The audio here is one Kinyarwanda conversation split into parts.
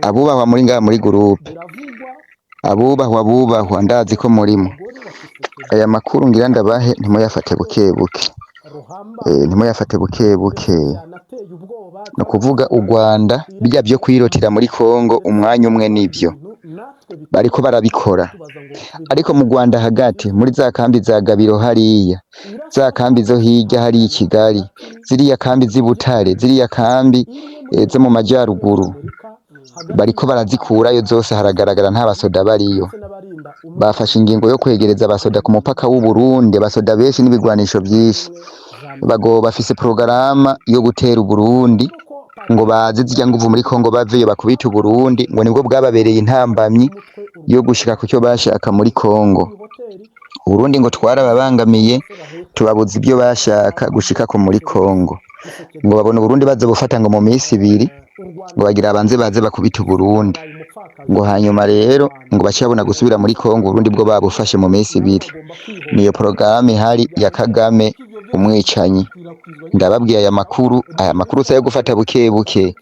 abubahwa muri ngaha muri groupe, abubahwa ndazi ko murimo. Aya makuru ngira ndabahe ntimuyafate bukebuke, ntimuyafate bukebuke. No kuvuga u Rwanda bijya byo kwirotira muri Kongo umwanya umwe nivyo bariko barabikora, ariko mu Rwanda hagati muri za kambi za Gabiro hariya, za kambi zo hirya hari i Kigali, ziriya kambi z'i Butare, ziriya kambi zo mu majyaruguru bariko barazikurayo zose, haragaragara nta basoda bariyo. Bafashe ingingo yo kwegereza abasoda ku mupaka w'u Burundi, abasoda benshi n'ibigwanisho byinshi. Bago bafise porogaramu yo gutera u Burundi ngo baze zijya nguvu muri Kongo baveyo bakubita u Burundi, ngo nibwo bwababereye intambamyi yo gushika ku cyo bashaka muri Kongo. Burundi ngo twarababangamiye tubabuza ibyo bashaka gushika ko muri Kongo, ngo babone Burundi baze bufata ngo mu minsi ibiri ngo bagira abanze baze bakubita u Burundi, ngo hanyuma rero ngo bacabona gusubira muri Kongo Burundi bwo babufashe mu minsi ibiri. Niyo porogaramu ihari ya Kagame umwicanyi. Ndababwiye aya makuru sayo gufata bukebuke,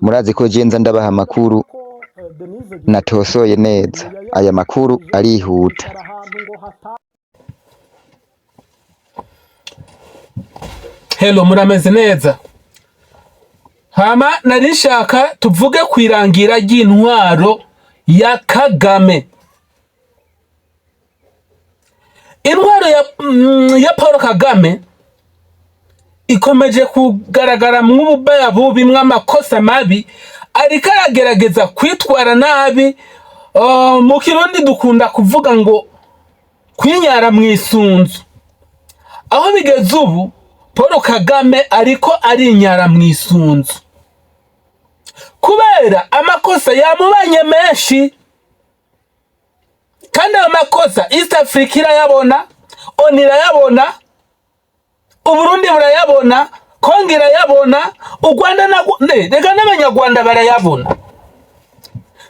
murazi ko jenza ndabaha amakuru natosoye neza, aya makuru arihuta. Hello, murameze neza? Hama narishaka tuvuge kwirangira ry'intwaro ya Kagame. Intwaro ya Paul Kagame ikomeje kugaragara mu bubaya bubi mw'amakosa mabi, ariko aragerageza kwitwara nabi. Mu Kirundi dukunda kuvuga ngo kwinyara mw'isunzu. Aho bigeze ubu Paul Kagame ariko arinyara mw'isunzu kubera amakosa yamubanye menshi, kandi ayo makosa East Africa irayabona, ONU irayabona, Uburundi burayabona, Kongo irayabona, u Rwanda reka n'abanyarwanda barayabona.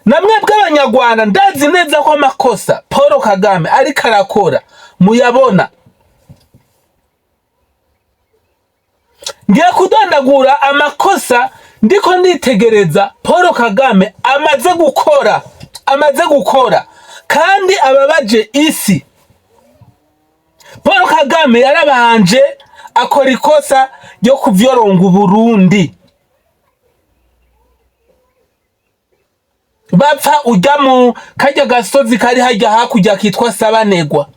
Namwe bw'abanyarwanda ndazi neza ko amakosa Paul Kagame ariko arakora muyabona. Ngiye kudondagura amakosa ndiko nditegereza Paul Kagame amaze gukora kandi ababaje isi. Paul Kagame yarabanje akora ikosa ryo kuvyoronga Burundi, bapfa ujya mu kajya gasozi kari hajya hakurya kitwa Sabanegwa.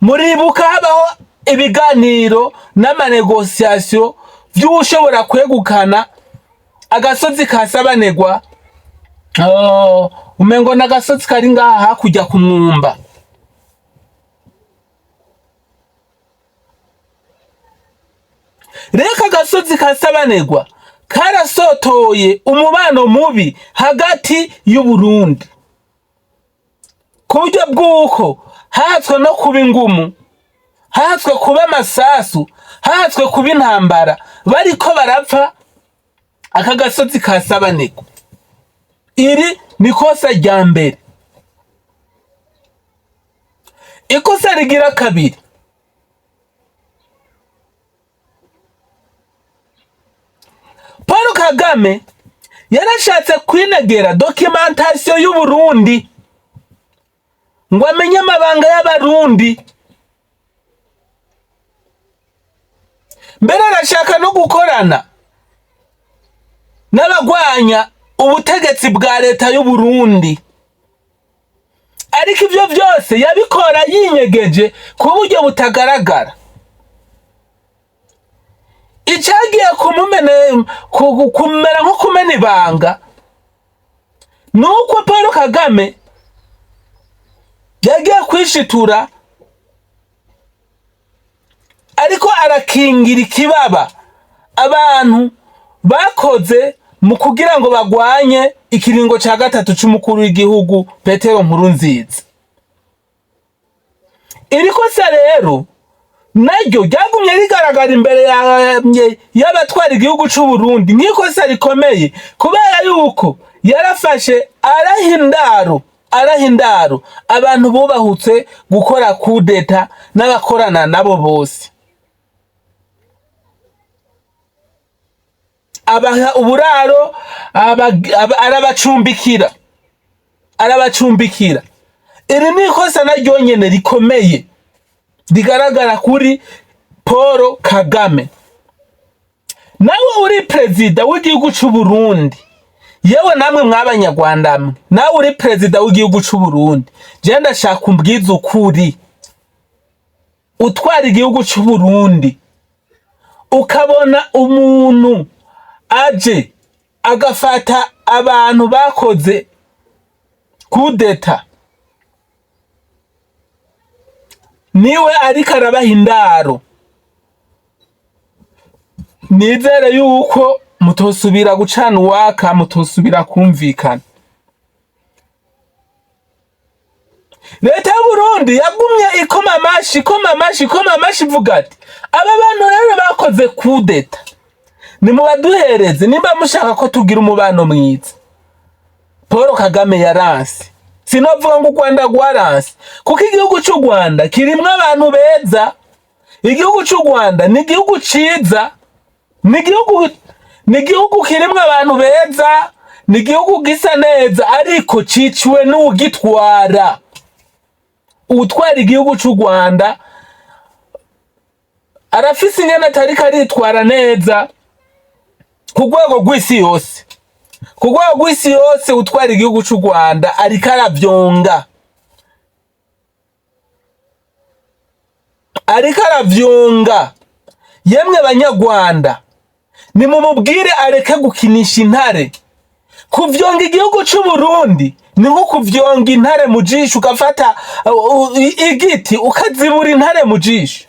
Muribuka habaho ibiganiro n'amanegociation vy'ushobora kwegukana agasozi ka Sabanegwa. Umengo n'agasozi kari ngaha hakurya ku Mwumba. Reka agasozi ka Sabanegwa karasotoye umubano mubi hagati y'u Burundi, ku buryo bw'uko hatswe no kuba ingumu, hatswe kuba amasasu, hatswe kuba intambara, bariko barapfa aka gasozi ka Sabanegwa. Iri ni kosa rya mbere. Ikosa rigira kabiri, Paul Kagame yarashatse kwinegera documentation y'u Burundi ngo amenye amabanga y'abarundi. Mbere arashaka no gukorana n'abagwanya ubutegetsi bwa leta y'u Burundi, ariko ivyo vyose yabikora yinyegeje ku buryo butagaragara. Icagiye kumera nko kumena ibanga nuko Paul Kagame yagiye kwishitura, ariko arakingira ikibaba abantu bakoze mu kugira ngo bagwanye ikiringo ca gatatu c'umukuru w'igihugu Petero Nkurunziza. Iri kosa rero naryo ryagumye rigaragara imbere y'abatwara igihugu c'u Burundi nk'ikosa rikomeye, kubera yuko yarafashe arahindaro abantu bubahutse gukora kudeta n'abakorana nabo bose. abaha uburaro, arabacumbikira. Iri ni ikosa naryo nyene rikomeye rigaragara kuri Paul Kagame. Nawe uri perezida w'igihugu c'u Burundi, yewe namwe mw'abanyarwanda mwe, nawe uri perezida w'igihugu c'u Burundi, je ndashaka umbwiza ukuri. Utwara igihugu c'u Burundi ukabona umuntu aje agafata abantu bakoze kudeta, niwe ariko arabaha indaro, nizere yuko mutosubira gucana uwaka, mutosubira kumvikana. Leta y'u Burundi yagumye ikoma amashi ivuga ati aba bantu rero bakoze kudeta nimubaduhereze nimba mushaka ko tugira umubano mwiza. Paul Kagame yaranse, sinovuga ngo u Rwanda rwaranse, kuko igihugu c'u Rwanda kirimwo abantu beza. Igihugu c'u Rwanda ni igihugu ciza, ni igihugu kirimwo abantu beza, ni igihugu gisa neza, ariko ciciwe n'uwugitwara. Utwara igihugu c'u Rwanda arafise ingene atariko aritwara neza ku rwego rw'isi yose. Ku rwego rw'isi yose utwara igihugu c'u Rwanda ariko aravyonga, Yemwe banyarwanda, nimumubwire areke gukinisha intare. Kuvyonga igihugu c'u Burundi ni nko kuvyonga intare mu jisho, ugafata igiti ukazibura intare mu jisho.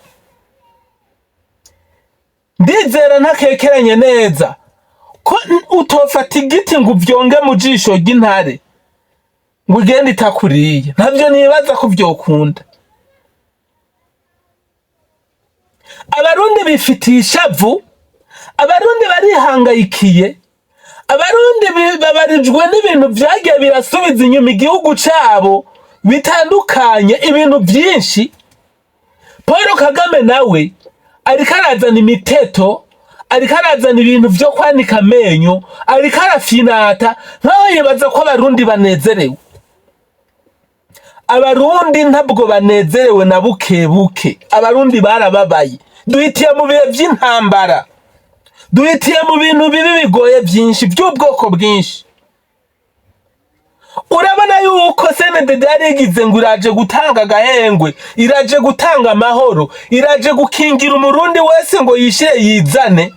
Ndizera ntakekeranye neza ko utofata igiti ngo uvyonge mu jisho ry'intare ngo ugende itakuriye. Ntavyo nibaza ko vyokunda. Abarundi bifitiye ishavu, abarundi barihangayikiye, abarundi babarijwe n'ibintu vyagiye birasubiza inyuma igihugu cabo bitandukanye, ibintu vyinshi. Paul Kagame nawe ariko arazana imiteto, ariko arazana ibintu vyo kwanika amenyo, ariko arafinata nkaho yibaza ko abarundi banezerewe. Abarundi ntabwo banezerewe na bukebuke, abarundi barababaye. Duhitiye mu bihe vy'intambara, duhitiye mu bintu bibi bigoye vyinshi vy'ubwoko bwinshi. Urabona yuko CNDD yarigize ngo iraje gutanga agahengwe, iraje gutanga amahoro, iraje gukingira umurundi wese ngo yishire yizane,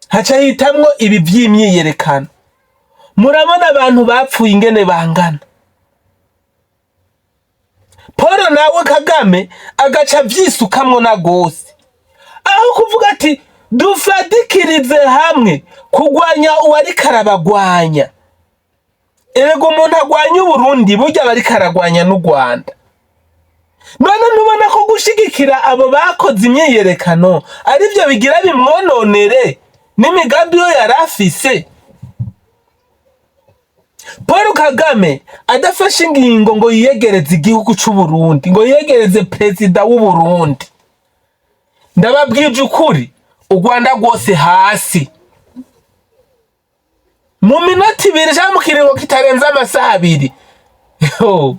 haca hitamwo ibi vy'imyiyerekano. Murabona abantu bapfuye ingene bangana. Paul nawe Kagame agaca vyisukamwo na gose, aho kuvuga ati dufadikirize hamwe kugwanya uwariko arabagwanya. Erega umuntu agwanya Uburundi burya bariko aragwanya n'u Rwanda. None nubona ko gushigikira abo bakoze imyiyerekano arivyo bigira bimwononere n'imigambi yo yarafise. Paul Kagame adafashe ingingo ngo yiyegereze igihugu c'u Burundi, ngo yiyegereze perezida w'u Burundi, ndababwije ukuri, u Rwanda rwose hasi. Mu minota 2 canke mu kiringo kitarenze amasaha 2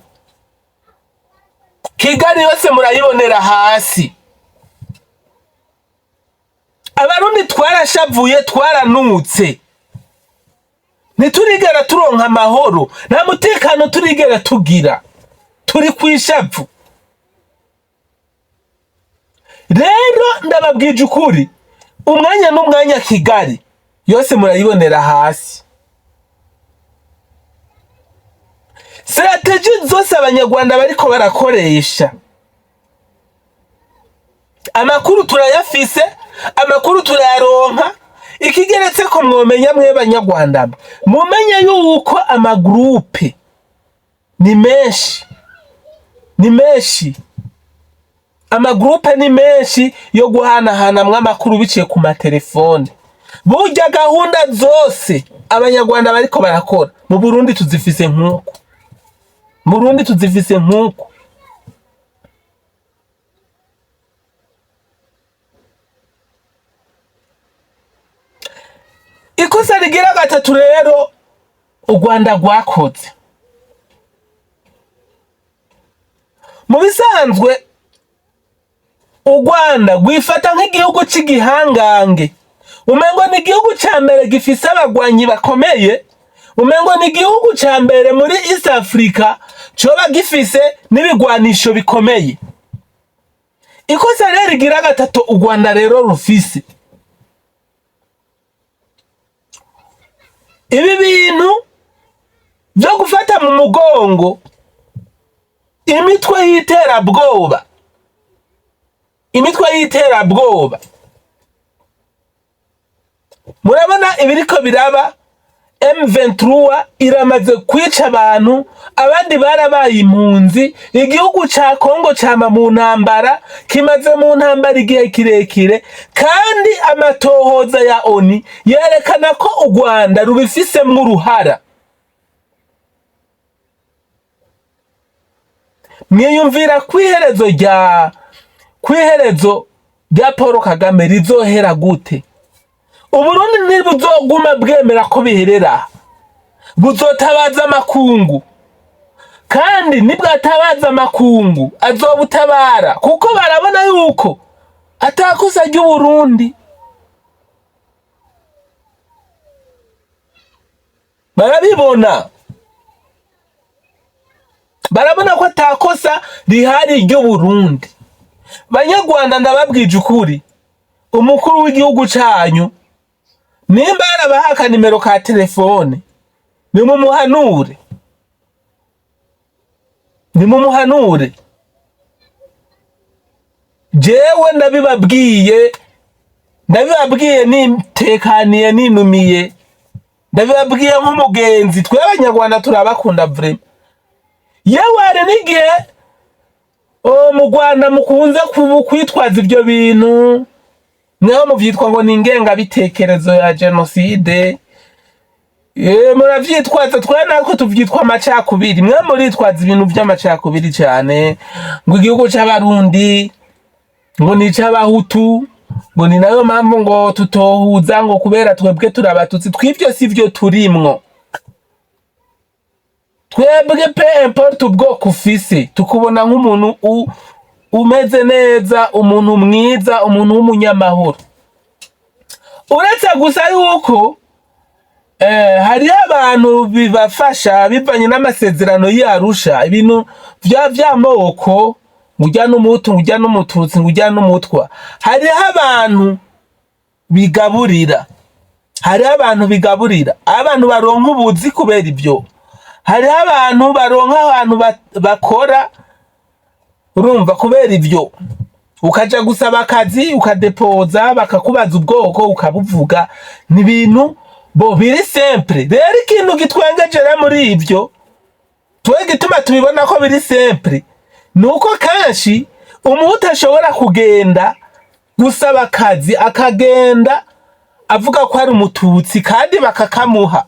Kigali yose murayibonera hasi. Abarundi twarashavuye, twaranutse, ntiturigera turonka amahoro, nta mutekano turigera tugira, turi kwishavu. Rero ndababwije ukuri, umwanya n'umwanya Kigali yose murayibonera hasi. Strategy zose abanyarwanda bariko barakoresha, amakuru turayafise, amakuru turayaronka. Ikigeretse ko mwomenya mwe banyarwanda, mumenye yuko amagroupe ni menshi, amagroupe ni menshi yo guhanahana amakuru biciye ku matelefone. Burya gahunda zose abanyarwanda bariko barakora mu Burundi tuzifise nkuko, ikosa rigira gatatu rero u Rwanda rwakoze, mu bisanzwe u Rwanda rwifata nk'igihugu cy'igihangange, umengo ni igihugu cya mbere gifise abagwanyi bakomeye, umengo ni igihugu cya mbere muri East Africa coba gifise n'ibigwanisho bikomeye. Ikosa rero rigira gatatu u Rwanda rero rufise, ibi bintu byo gufata mu mugongo imitwe y'iterabwoba, murabona ibiriko biraba. M23 iramaze kwica abantu, abandi barabaye impunzi, igihugu ca Kongo cama mu ntambara, kimaze mu ntambara igihe kirekire, kandi amatohoza ya ONU yerekana ko u Rwanda rubifisemwo uruhara. Mwiyumvira kwiherezo rya Paul Kagame rizohera gute? Uburundi ntibuzoguma bwemera ko biherera, buzotabaza amakungu, kandi nibwatabaza amakungu azobutabara, kuko barabona yuko atakosa ry'Uburundi, barabona ko atakosa rihari ry'Uburundi. Banyarwanda ndababwije ukuri, umukuru w'igihugu canyu nimba yarabaha nimero ka telefone, nimumuhanure. Jewe ndabibabwiye nitekaniye ninumiye, ndabibabwiye nk'umugenzi. Twe abanyarwanda turabakunda vraiment. Yewe hari n'igihe mu Rwanda mukunze kwitwaza ibyo bintu, mweho muvyitwa ngo ni ingengabitekerezo ya genocide, muravyitwaza. Twe natwe tuvyitwa amacakubiri, mwe muritwaza ibintu vy'amacakubiri cyane, ngo igihugu c'abarundi ngo ni c'abahutu, ngo ni nayo mpamvu ngo tutohuza, ngo kubera twebwe turabatutsi. Twivyo sivyo turimwo. Twebwe pe importe ubwoko ufise, tukubona nk'umuntu umeze neza, umuntu mwiza, umuntu w'umunyamahoro. Uretse gusa yuko hariho abantu bibafasha bivanye n'amasezerano y'Arusha, ibintu vy'amoko, ngujya n'umuhutu, ngujya n'umututsi, ngujya n'umutwa. Hariho abantu bigaburira, abantu baronka ubuzi kubera ibyo. Hariho abantu baronka abantu bakora, urumva, kubera ibyo. Ukaja gusaba akazi, ukadepoza, bakakubaza ubwoko, ukabuvuga. Ni ibintu biri simple. Rero ikintu gitwengejera muri ibyo, twe gituma tubibona ko biri simple, nuko kanshi umuhutu ashobora kugenda gusaba akazi, akagenda avuga ko ari umututsi, kandi bakakamuha,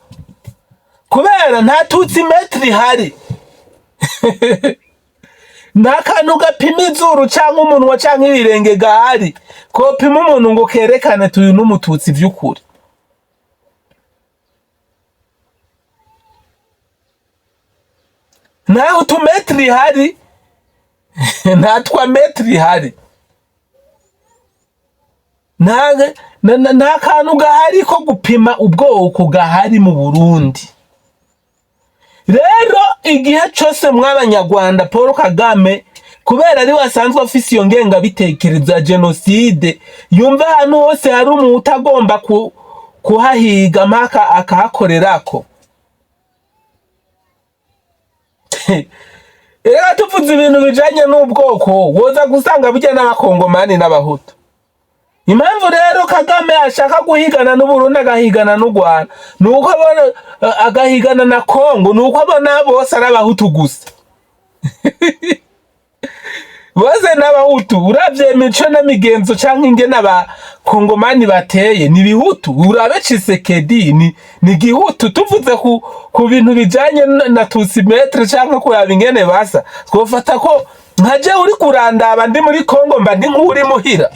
kubera nta tutsi metri hari. Nta kantu gapima izuru canke umunwa canke ibirenge gahari kopima umuntu ngo kerekane tuyu n'umututsi vy'ukuri. Nta utumetri hari, nta twa metri hari, nta kantu gahari ko gupima ubwoko gahari mu Burundi. Rero igihe cyose mw'abanyarwanda Paul Kagame, kubera ari wasanzwe afise iyo ngengabitekerezo ya genocide, yumva ahantu hose hari umuntu agomba kuhahiga mpaka akahakorerako. Rero tuvuze ibintu bijanye n'ubwoko, woza gusanga burya n'abakongomani n'abahutu. Impamvu rero Kagame ashaka guhigana n'Uburundi agahigana n'u Rwanda, nuko abona agahigana na Kongo, nuko abona bose ari abahutu gusa. Bose n'abahutu. Uravye imico n'imigenzo canke ingene abakongomani bateye ni bihutu. Urabe Tshisekedi ni gihutu. Tuvuze ku bintu bijanye na tusimetre canke kuraba ingene basa, twofata ko nkaje uri kurandaba ndi muri Kongo mba ndi nk'uri muhira.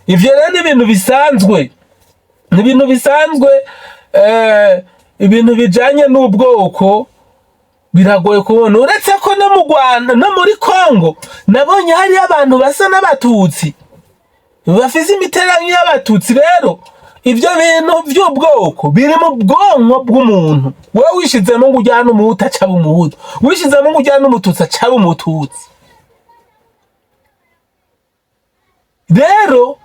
Ivyo rero ni ibintu bisanzwe. ni ibintu bisanzwe. Ibintu bijanye n'ubwoko biragoye kubona, uretse ko no mu Rwanda no muri Kongo nabonye hari abantu basa n'abatutsi bafise imiteranyo y'abatutsi. Rero ivyo bintu vy'ubwoko biri mu bwonko bw'umuntu. Wewe wishizemo ngo ujyana umuhutu acaba umuhutu, wishizemo ngo ujyana umututsi acaba umututsi. Rero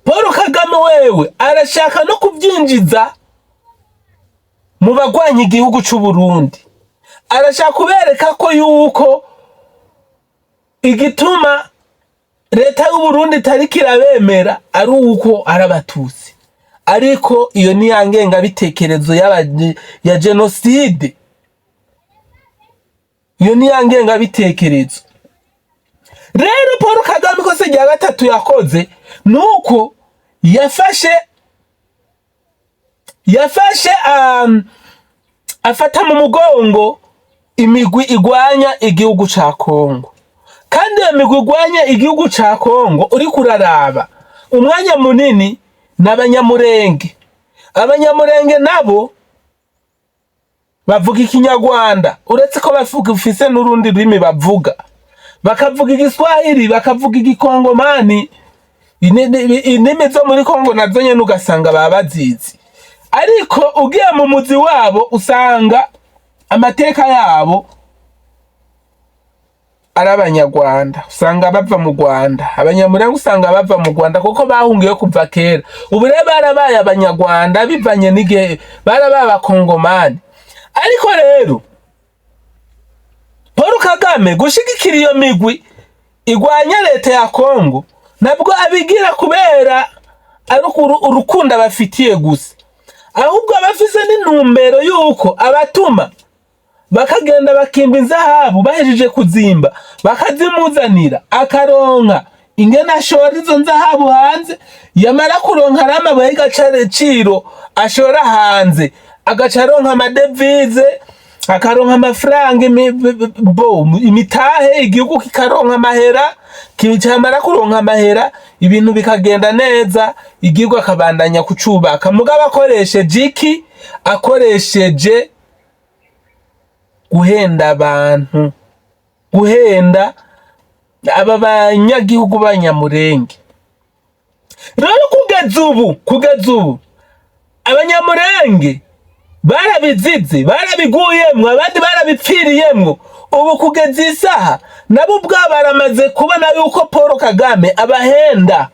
Paul Kagame wewe arashaka no kubyinjiza mu bagwanya igihugu c'u Burundi. Arashaka kubereka ko yuko igituma leta y'u Burundi itariko irabemera ari uko arabatutsi. Ariko iyo ni ya ngengabitekerezo ya genocide. Iyo ni ya ngengabitekerezo. Rero Paul Kagame ko se rya gatatu yakoze nuko yafashe afata mu mugongo imigwi igwanya igihugu ca Kongo. Kandi iyo migwi igwanya igihugu ca Kongo uri kuraraba umwanya munini n'abanyamurenge. Abanyamurenge nabo bavuga ikinyarwanda, uretse ko bafise n'urundi rurimi bavuga. Bakavuga igiswahili, bakavuga igikongomani. Indimi zo muri Kongo nazo nyene ugasanga babazizi. Ariko ugiye mu muzi wabo usanga amateka yabo ari Abanyarwanda, usanga bava mu Rwanda. Abanyamurenge usanga bava mu Rwanda kuko bahungiye kuva kera. Ubu rero barabaye Abanyarwanda bivanye n'igihe, barabaye Abakongomani. Ariko rero Paul Kagame gushigikira iyo migwi igwanya leta ya Kongo nabwo abigira kubera ari urukundo abafitiye gusa, ahubwo abafise n'intumbero yuko abatuma bakagenda bakimba inzahabu, bahejeje kuzimba bakazimuzanira akaronka ingene ashora izo nzahabu hanze. Yamara kuronka amabuye y'agaciro ashora hanze, agaca aronka amadevize, akaronka amafaranga, imitahe, igihugu kikaronka amahera. Cyamara kuronka amahera ibintu bikagenda neza, igihugu akabandanya kucubaka. Mugabo akoresheje iki? Akoresheje guhenda abantu, guhenda aba banyagihugu b'Abanyamurenge. Rero kugeza ubu Abanyamurenge barabizize, barabiguyemwo, abandi barabipfiriyemwo. Ubu kugeza isaha nabo ubwabo baramaze kubona yuko Paul Kagame abahenda.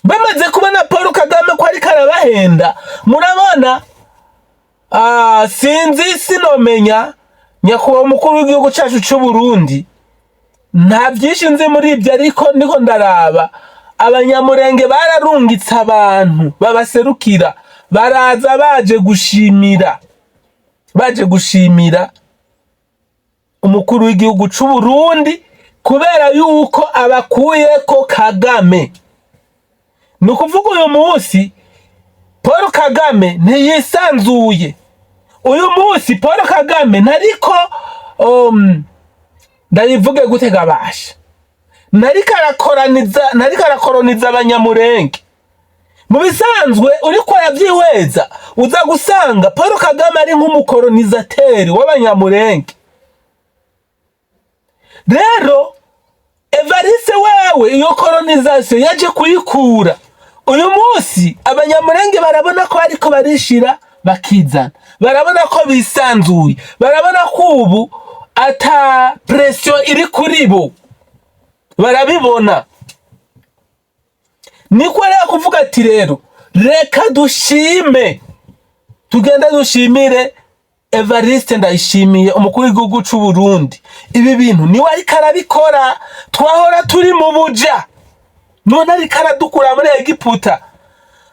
Bamaze kubona Paul Kagame ko ariko arabahenda. Murabona sinomenya nyakubahwa umukuru w'igihugu cyacu cy'u Burundi, nta byinshi nzi muri ibyo, ariko niko ndaraba Abanyamurenge bararungitse abantu babaserukira, baraza baje gushimira umukuru w'igihugu cy'u Burundi kubera yuko abakuyeko Kagame. Ni ukuvuga uyu munsi Paul Kagame ntiyisanzuye. Uyu munsi Paul Kagame ntariko ndayivuge gutega basha, ntariko arakoroniza Abanyamurenge. Mu bisanzwe uriko aravyihweza uza gusanga Paul Kagame ari nk'umukolonizateri w'Abanyamurenge. Rero Evariste wewe iyo colonization yaje kuyikura. Uyu munsi Abanyamurenge barabona ko ariko barishira bakizana, barabona ko bisanzuye, barabona ko ubu ata pression iri kuri bo, barabibona. Niko rero kuvuga ati rero reka dushime, tugenda dushimire Evariste Ndayishimiye umukuru w'igihugu cy'u Burundi. Ibi bintu niwe ariko arabikora, twahora turi mu buja, none ariko aradukura muri Egiputa.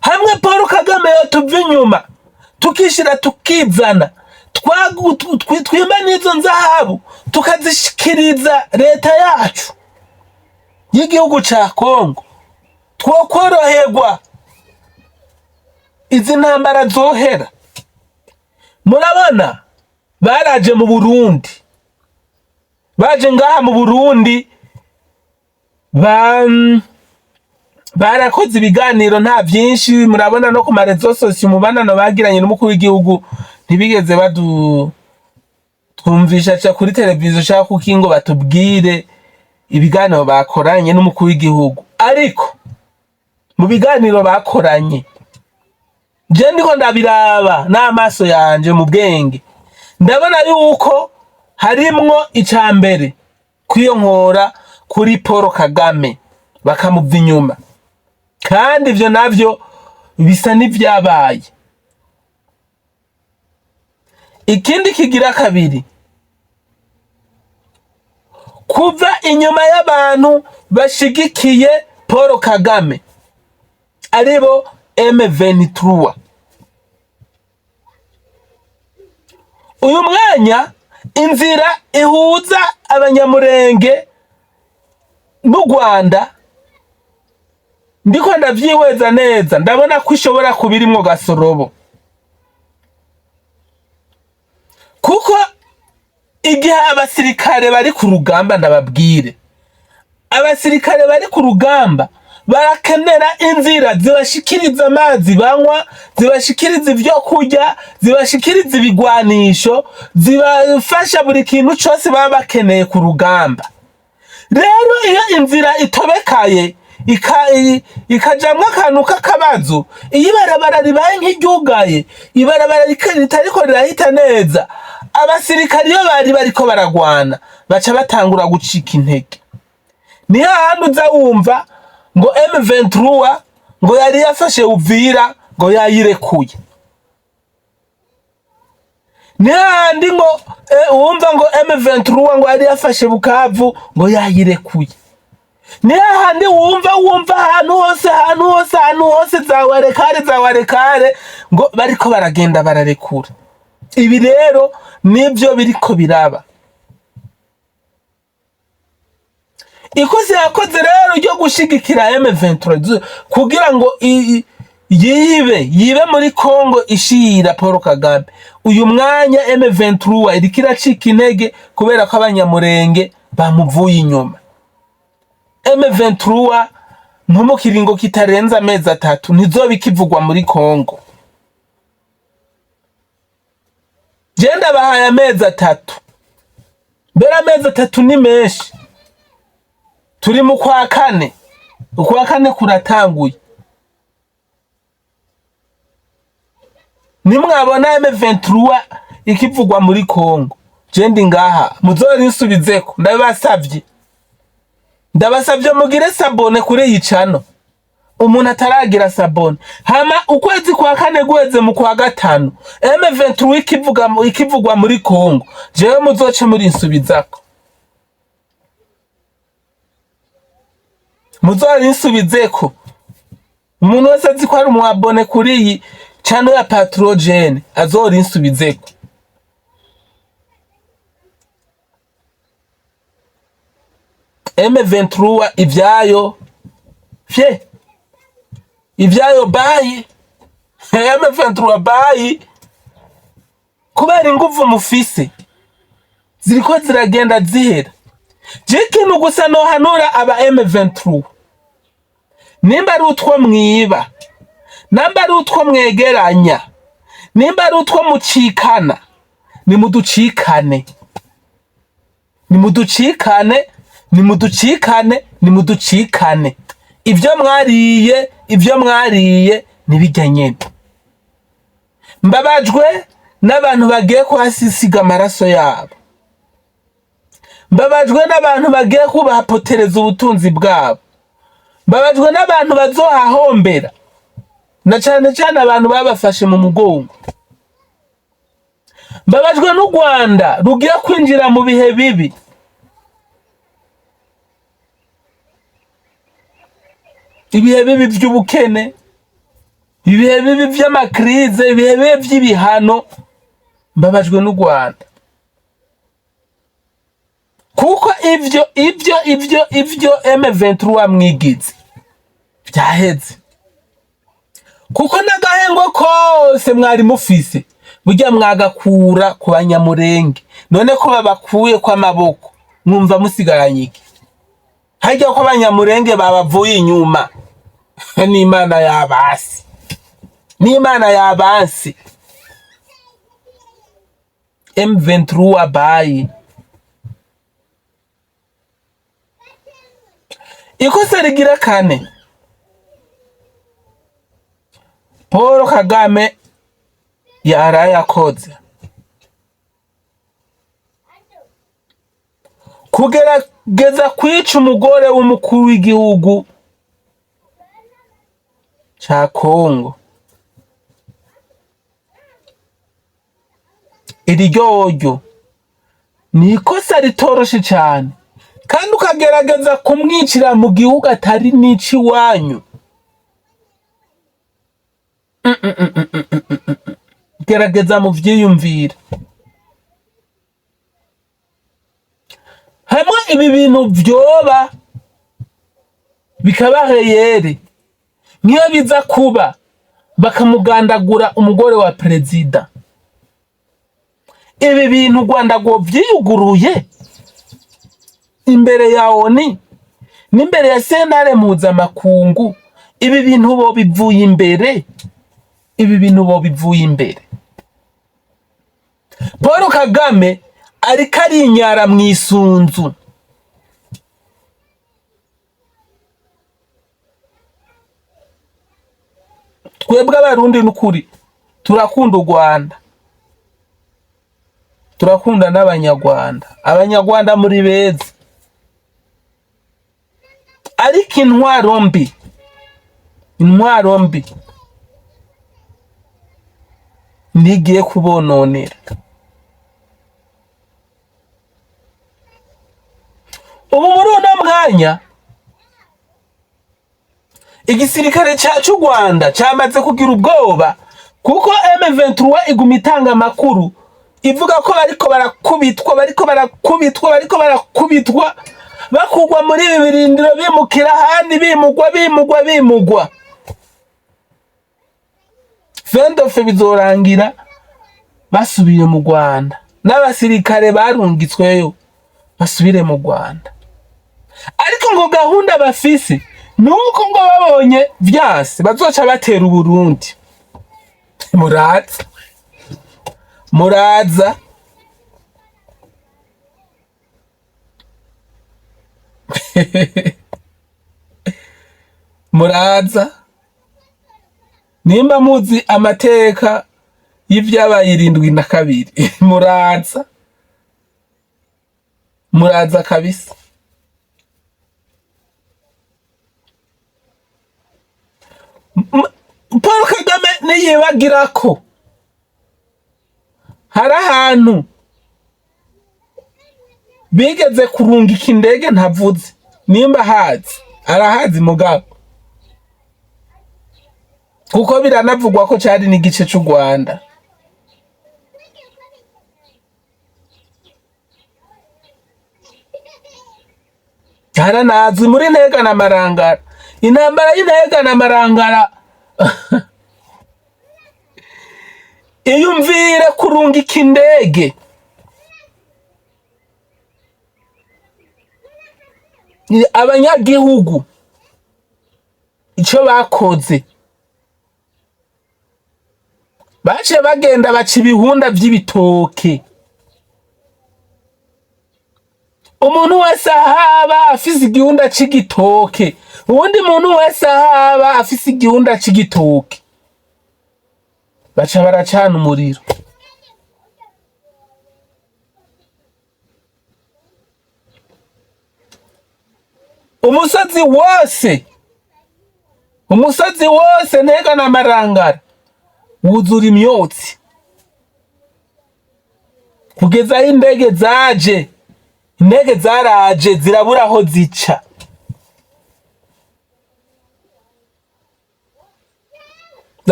Hamwe Paul Kagame yotuva inyuma tukishira tukizana, twimba n'izo nzahabu tukazishikiriza leta yacu y'igihugu ca Kongo, twokoroherwa, izi ntambara zohera. Murabona baraje mu Burundi, baje ngaha mu Burundi barakoze ibiganiro nta byinshi, murabona no ku marezo sosiyo umubonano bagiranye n'umukuru w'igihugu ntibigeze twumvisha kuri televiziyo cyangwa kuki ngo batubwire ibiganiro bakoranye n'umukuru w'igihugu. Ariko mu biganiro bakoranye je ndiko ndabiraba n'amaso yanje mu bwenge, ndabona yuko harimwo icambere kwiyonkora kuri Paul Kagame bakamuva inyuma, kandi ivyo navyo bisa n'ivyabaye. Ikindi kigira kabiri, kuva inyuma y'abantu bashigikiye Paul Kagame aribo M23. Uyu mwanya inzira ihuza abanyamurenge n'u Rwanda ndiko ndavyihweza neza, ndabona ko ishobora kubirimwo gasorobo, kuko igihe abasirikare bari ku rugamba, ndababwire abasirikare bari ku rugamba barakenera inzira zibashikiriza amazi banywa, zibashikiriza ivyo kurya, zibashikiriza ibigwanisho, zibafasha buri kintu cose baba bakeneye ku rugamba. Rero iyo inzira itobekaye ikajamwo akantu k'akabazo, iyo ibarabara ribaye nk'iryugaye, ibarabara ritariko rirahita neza, abasirikari iyo bariko baragwana baca batangura gucika intege. Ni hahandi uza wumva ngo M23 ngo yari yafashe Uvira ngo yayirekuye. Ni hahandi ngo wumva ngo M23 ngo yari yafashe Bukavu ngo yayirekuye. Ni hahandi wumva ahantu hose za warekare ngo bariko baragenda bararekura. Ibi rero nibyo biriko biraba. Ikoze yakoze rero ryo gushigikira M23 kugira ngo yibe muri Kongo ishira Paul Kagame. Uyu mwanya M23 iriko iracika intege kubera ko abanyamurenge bamuvuye inyuma. M23 mu kiringo kitarenza amezi 3 ntizoba ikivugwa muri Kongo. Jenda bahaye amezi 3. Mbere amezi 3 ni menshi. Turi mu kwa kane. Ukwa kane kuratanguye. Nimwabona M23 ikivugwa muri Kongo, jendi ngaha muzorisubizeko, ndabasavye mugire sabone kuri iyi channel. Umuntu ataragira sabone, hama ukwezi kwa kane guheze mu kwa gatanu M23 ikivugwa muri Kongo, jewe muzoce muri insubizako, muzorisubizeko. Umuntu wese azi ko ari umwabone kuri iyi channel ya Patrogene azorinsubizeko. M23 ivyayo bayi M23 bayi kubera inguvu mufise ziriko ziragenda zihera. Ikintu gusa no hanura aba M23, nimba ari utwo mwiba, namba ari utwo mwegeranya, nimba ari utwo mucikana, nimuducikane, ivyo mwariye nibijya nyene. Mbabajwe n'abantu bagiye kuhasisiga amaraso yabo, mbabajwe n'abantu bagiye kubapotereza ubutunzi bwabo, mbabajwe n'abantu bazohahombera, na cyane cyane abantu babafashe mu mugongo. Mbabajwe n'u Rwanda rugiye kwinjira mu bihe bibi. Ibihe bibi by'ubukene, ibihe bibi by'amakrize, ibihe bibi by'ibihano. Mbabajwe n'u Rwanda kuko ivyo M23 mwigize byaheze, kuko n'agahengo kose mwari mufise burya mwagakura ku banyamurenge. None ko babakuye kwa maboko mwumva musigaranye iki? Hajya ko abanyamurenge babavuye inyuma, n'Imana yabasi, n'Imana yabansi. M23 abaye ikosa rigira kane, Paul Kagame yaraye akoze kugerageza kwica umugore w'umukuru w'igihugu ca Kongo. Iri ryoryo ni ikosa ritoroshe cyane, kandi ukagerageza kumwicira mu gihugu atari n'ici wanyu. Gerageza mu vyiyumvira. Hamwe ibi bintu vyoba bikaba reyere, niyo biza kuba bakamugandagura umugore wa perezida, ibi bintu Rwanda ngo vyiyuguruye imbere ya ONU n'imbere ya sentare mpuzamakungu, ibi bintu bo bivuye imbere, ibi bintu bo bivuye imbere. Paul Kagame ariko arinyara mw'isunzu. Twebwe abarundi n'ukuri turakunda u Rwanda, turakunda n'abanyarwanda, abanyarwanda muri beza, ariko intwaro mbi, intwaro mbi nigiye kubononera. Ubu muri uno mwanya igisirikare cyacu Rwanda cyamaze kugira ubwoba, kuko M23 iguma itanga amakuru ivuga ko bariko barakubitwa bakugwa muri ibi birindiro, bimukira ahandi, bimugwa. Vendofe bizorangira basubiye mu Rwanda, n'abasirikare barungitsweyo basubire mu Rwanda. Ariko ngo gahunda bafise nuko ngo babonye vyase bazoca batera u Burundi. Muraza muraza nimba muzi amateka y'ivyabaye 72, muraza kabisa. Paul Kagame niyibagira ko hari ahantu bigeze kurungika indege ntavuze, nimba hazi arahazi mugabo, kuko biranavugwa ko cyari n'igice cy'u Rwanda. Haranazi muri Ntega na Marangara, intambara y'Intega na Marangara. Iyumvire kurungika indege, abanyagihugu ico bakoze bace bagenda baca ibihunda vy'ibitoke. Umuntu wese ahaba afise igihunda c'igitoke, uwundi muntu wese ahaba afise igihunda c'igitoke, baca baracana umuriro. Umusozi wose Ntega na Marangara wuzura imyotsi, kugeza aho indege zaraje zirabura aho zica.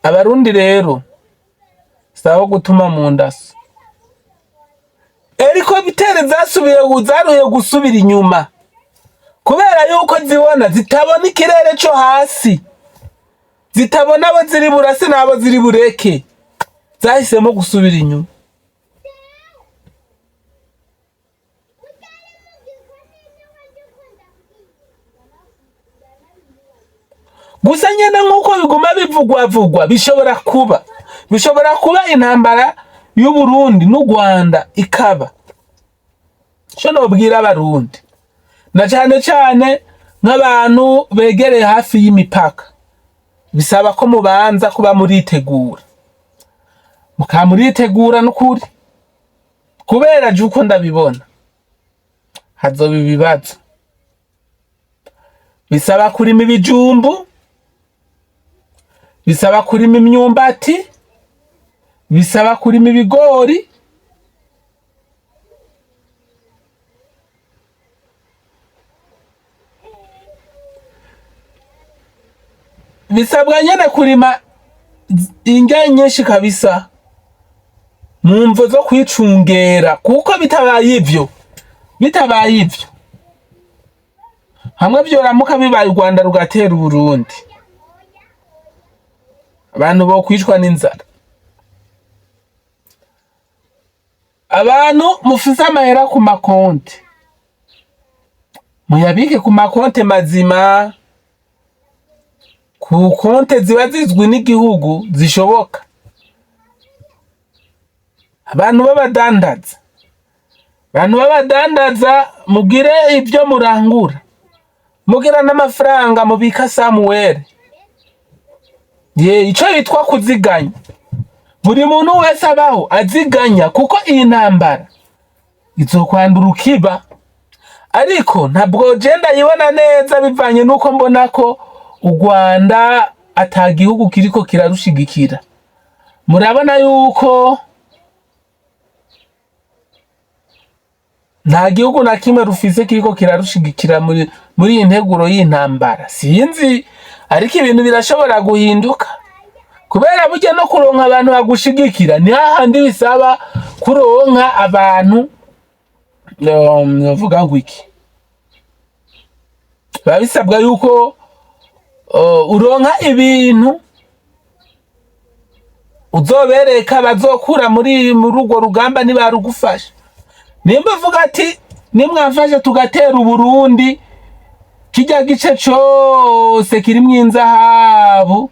Abarundi rero saho gutuma mu ndaso, eriko bitere zaruye gusubira inyuma, kubera yuko zibona zitabona ikirere cyo hasi, zitabona abo ziri burase n'abo ziri bureke, zahisemo gusubira inyuma. gusa nyene nk'uko biguma bivugwa bishobora kuba intambara y'u Burundi n'u Rwanda ikaba. Cyo nobwira abarundi na cane nk'abantu begereye hafi y'imipaka, bisaba ko mubanza kuba muritegura, mukamuritegura n'ukuri, kubera juko ndabibona hazoba ibibazo. Bisaba kurima ibijumbu, bisaba kurima imyumbati, bisaba kurima ibigori, bisabwa nyene kurima indya nyinshi kabisa mu mvo zo kwicungera, kuko bitabaye ivyo hamwe vyoramuka bibaye u Rwanda rugatera u Burundi, abantu bo kwicwa n'inzara. Abantu mufise amahera ku makonti, muyabike ku makonti mazima, ku konti ziba zizwi n'igihugu zishoboka. Abantu b'abadandaza mugire ibyo murangura, mugira n'amafaranga mubika Samuel. Ico bitwa kuziganya. Buri muntu wese abaho aziganya, kuko iyi ntambara izokwandura ukiba. Ariko ntabwo genda yibona neza bivanye nuko mbona ko u Rwanda atagihugu kiriko kirarushigikira. Murabona yuko nta gihugu na kimwe rufise kiriko kirarushigikira muri iyi nteguro y'intambara. Sinzi, ariko ibintu birashobora guhinduka, kubera burya no kuronka abantu bagushigikira ni hahandi bisaba kuronka abantu novuga ngo iki, babisabwa yuko uronka ibintu uzobereka bazokura muri urwo rugamba nibarugufasha. Nimba uvuga ati nimwafashe tugatera u Burundi, kijya gice cyose kirimwo inzahabu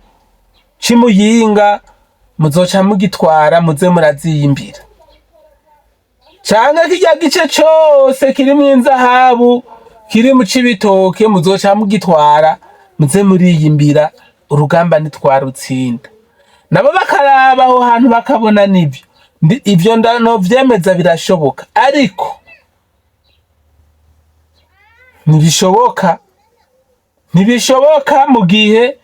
c'imuyinga muzoca mugitwara muze muraziyimbira, canke kijya gice cyose kirimwo inzahabu kiri mu Cibitoke muzoca mugitwara muze muriyimbira, urugamba nitwarutsinda. Nabo bakaraba aho hantu bakabona nibyo ivyo ndanovyemeza birashoboka, ariko ntibishoboka mu gihe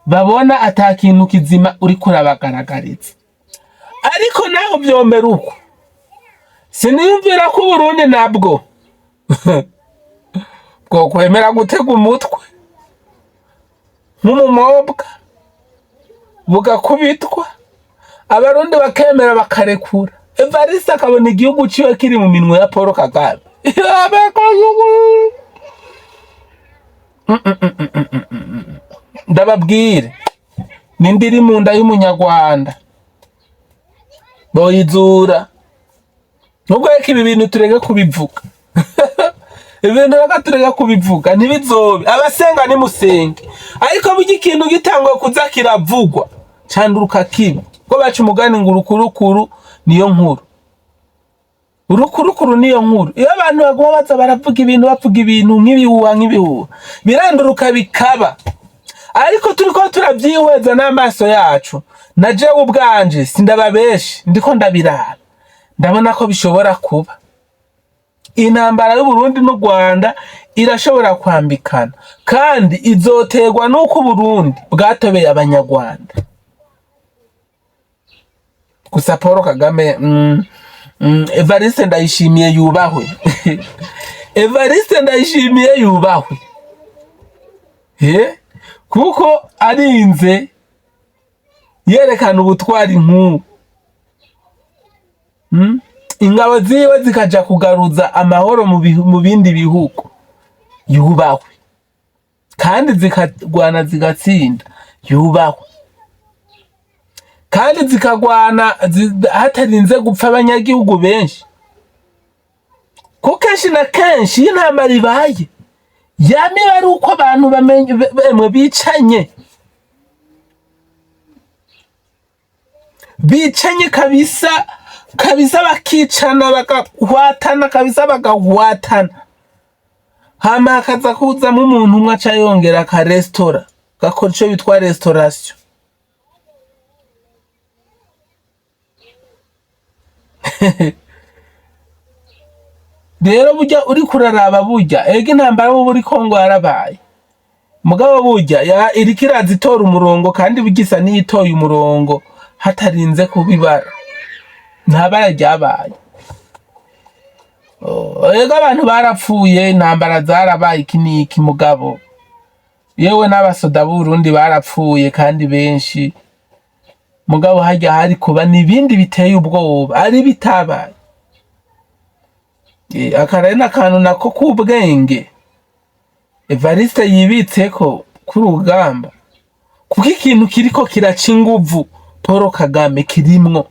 babona atakintu kizima uri kurabagaragariza. Ariko naho vyomera uko, siniyumvira ko Burundi nabwo bwo kwemera gutega umutwe nk'umumobwa bugakubitwa, abarundi bakemera bakarekura. Evariste akabona igihugu ciwe kiri mu minwe ya Paul Kagame. Ndababwire, nindiri mu nda y'umunyarwanda boyizura. Nubwo yeke ibi bintu tureke kubivuga ibintu reka tureke kubivuga, ntibizobe. Abasenga nimusenge, ariko burya ikintu gitangwa kuza kiravugwa canduruka kiba, ko baca umugani ngo urukurukuru niyo nkuru. Urukurukuru niyo nkuru. Iyo abantu baguma baza baravuga ibintu nk'ibihuha biranduruka bikaba. Ariko turiko turavyihweza n'amaso yacu, na jewe ubwanje sindababeshe, ndiko ndabiraba, ndabona ko bishobora kuba. Intambara y'u Burundi n'u Rwanda irashobora kwambikana, kandi izoterwa nuko Burundi bwatobeye abanyarwanda. Gusa Paul Kagame Evariste Ndayishimiye yubahwe. Evariste Ndayishimiye yubahwe, kuko arinze yerekana ubutwari nk'ubu. Ingabo ziwe zikaja kugaruza amahoro mu bindi bihugu, yubahwe. Kandi zikagwana zigatsinda, yubahwe. Kandi zikagwana hatarinze gupfa abanyagihugu benshi, kuko kenshi na kenshi intambara ibaye yame ari uko abantu bamwe bicanye bicanye kabisa kabisa, bakicana bagahwatana kabisa, bagahwatana. Hama hakaza kuzamo umuntu umwe aca yongera akarestora, gakora ico bitwa restauration. Rero burya uri kuraraba, burya ega intambara mu muri Kongo yarabaye, mugabo burya iriko irazitora umurongo, kandi bigisa n'iyitoye umurongo hatarinze kubibara, nta bara ryabaye. Ega abantu barapfuye, intambara zarabaye iki n'iki, mugabo yewe n'abasoda b'Uburundi barapfuye kandi benshi, mugabo hajya hari kuba n'ibindi biteye ubwoba ari bitabaye. Akara n'akantu nako k'ubwenge Evariste yibitseko k'urugamba, kuko ikintu kiriko kiraca inguvu Paul Kagame kirimwo,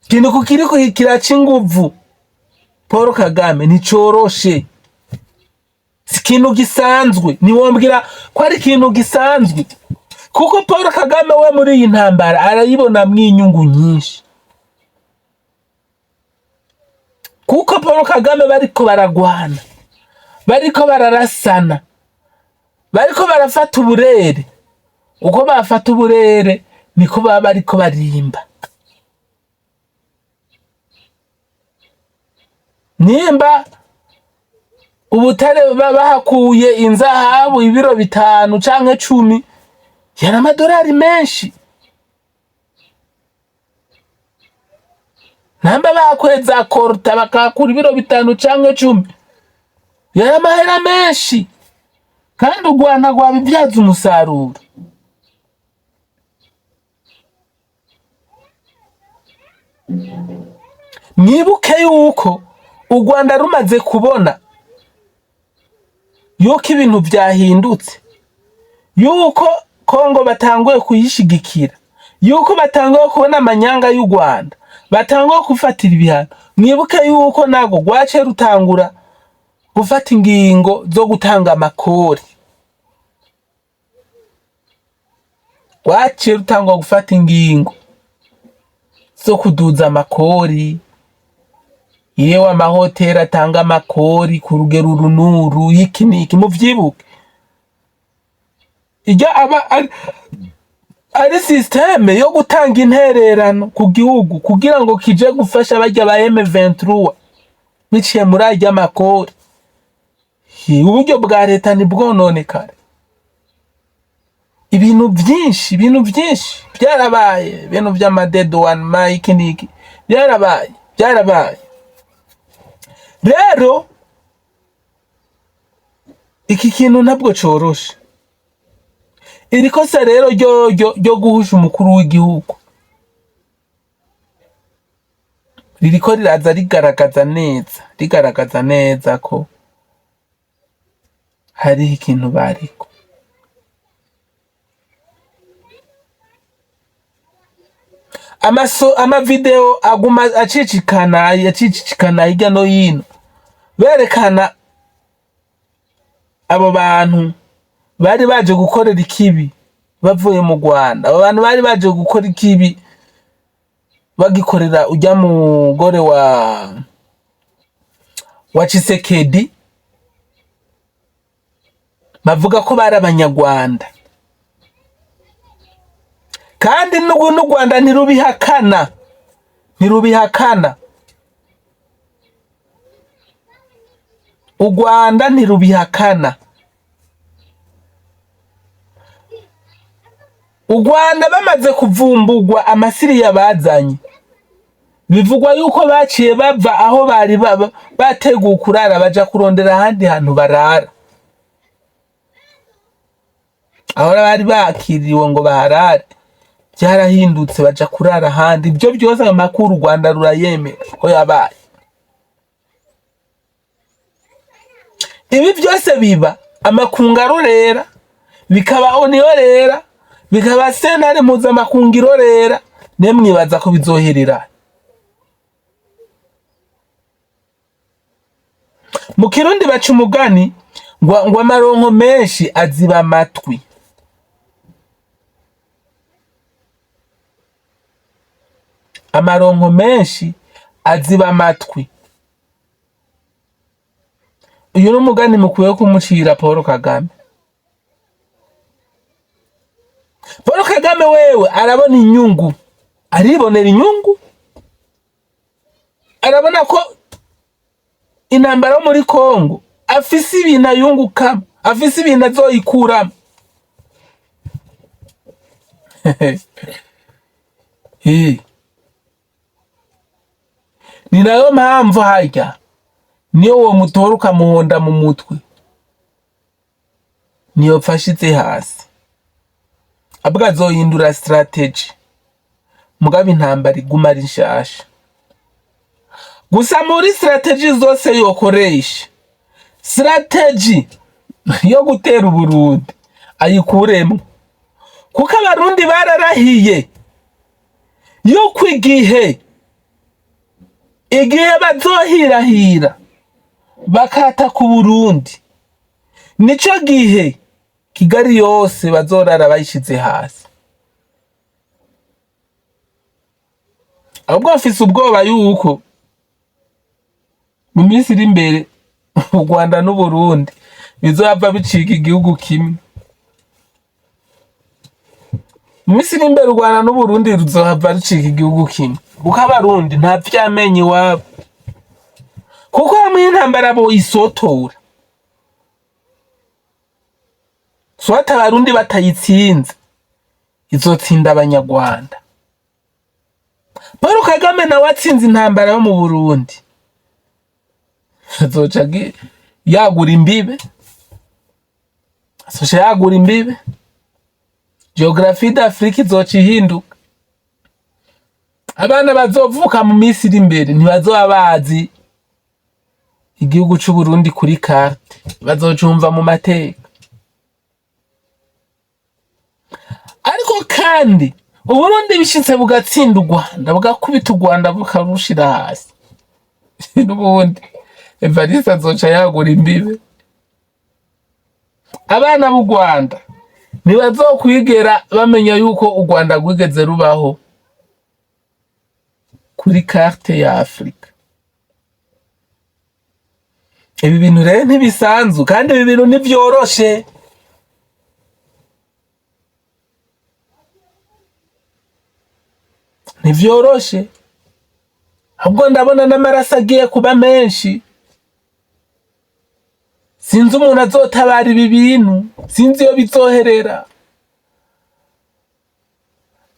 ikintu kiriko kiraca inguvu Paul Kagame nticoroshe, si ikintu gisanzwe. Niwombwira ko ari ikintu gisanzwe, kuko Paul Kagame we muri iyi ntambara arayibonamwo inyungu nyinshi, kuko Paul Kagame bariko baragwana, bariko bararasana, bariko barafata uburere. Uko bafata uburere niko baba bariko barimba. Nimba ubutare bahakuye inzahabu ibiro 5 canke 10, yari amadolari menshi. Namba bakweza korta bakakura ibiro 5 canke 10, yari amahera menshi, kandi u Rwanda rwabibyaza umusaruro. Mwibuke yuko u Rwanda rumaze kubona yuko ibintu byahindutse, yuko Kongo batanguye kuyishigikira, yuko batanguye kubona amanyanga y'u Rwanda, batanguye gufatira ibihano. Mwibuke yuko nago rwace rutangura gufata ingingo zo gutanga amakori, rwace rutangwa gufata ingingo zo kuduza amakori. Yewe amahoteli atanga amakori ku rugero runuru, iki niki muvyibuke. Ijya aba ari systeme yo gutanga intererano ku gihugu kugira ngo kije gufasha bajya ba M23 biciye muri ajya amakori. Uburyo bwa leta ni bwononekare. Ibintu byinshi byarabaye, ibintu by'amadedo one mike niki byarabaye. Rero iki kintu ntabwo coroshe. Iri kosa rero ryo guhusha umukuru w'igihugu ririko riraza rigaragaza neza ko hari ikintu bariko. Amavideo aguma acicikana hirya no hino, berekana abo bantu bari baje gukorera ikibi bavuye mu Rwanda. Abo bantu bari baje gukora ikibi bagikorera ujya mugore wa Tshisekedi, bavuga ko bari abanyarwanda, kandi n'u Rwanda ntirubihakana. U Rwanda ntirubihakana. U Rwanda bamaze kuvumbugwa amasiriya bazanye, bivugwa yuko baciye bava aho bari bateguye kurara baja kurondera ahandi hantu barara. Aho bari bakiriwe ngo baharare byarahindutse baja kurara ahandi. Ibyo byose amakuru u Rwanda rurayemera ko yabaye. Ibi byose biba amakunga rorera, bikaba oniyorera, bikaba sentare mpuzamakungu irorera. Nemwibaza ko bizoherera. Mu Kirundi baca umugani ngo amaronko menshi aziba amatwi. amaronko menshi aziba amatwi. Uyu ni umugani mukwiye kumucira Paul Kagame. Paul Kagame wewe arabona inyungu, aribonera inyungu, arabona ko intambara muri Kongo afise ibintu ayungukamo, afise ibintu azoyikuramo. Ni nayo mpamvu harya niyo uwo mutora ukamuhonda mu mutwe niyo pfashize hasi, abwo azohindura strategy, mugabe intambara iguma ari nshasha. Gusa muri strategy zose yokoresha, strategy yo gutera Uburundi ayikuremo, kuko abarundi bararahiye yuko igihe bazohirahira bakata ku Burundi, nico gihe Kigali yose bazorara bayishize hasi. Ahubwo afise ubwoba yuko mu minsi iri imbere u Rwanda n'u Burundi bizohava bicika igihugu kimwe. Mu minsi iri imbere u Rwanda n'u Burundi ruzohava bicika igihugu kimwe, kuko abarundi nta vyamenye iwabo, kuko hamwe intambara bo isotora swata abarundi batayitsinze izotsinda abanyarwanda. Paul Kagame nawe atsinze intambara yo mu Burundi azoca yagura imbibe, geography d'Afrique izoca ihinduka. Abana bazovuka mu minsi iri imbere ntibazoba bazi igihugu c'u Burundi kuri carte, bazocumva mu mateka. Ariko kandi Uburundi bishitse bugatsinda u Rwanda, bugakubita u Rwanda bukarushira hasi, n'ubundi Evariste azoca yagura imbibe. Abana b'u Rwanda ntibazokwigera bamenya yuko u Rwanda rwigeze rubaho kuri carte ya Afrika. Ibi bintu rero ntibisanzwe, kandi ibi bintu ntivyoroshe. Ntivyoroshe, ahubwo ndabona n'amaraso agiye kuba menshi. Sinzi umuntu azotabara ibi bintu, sinzi iyo bizoherera.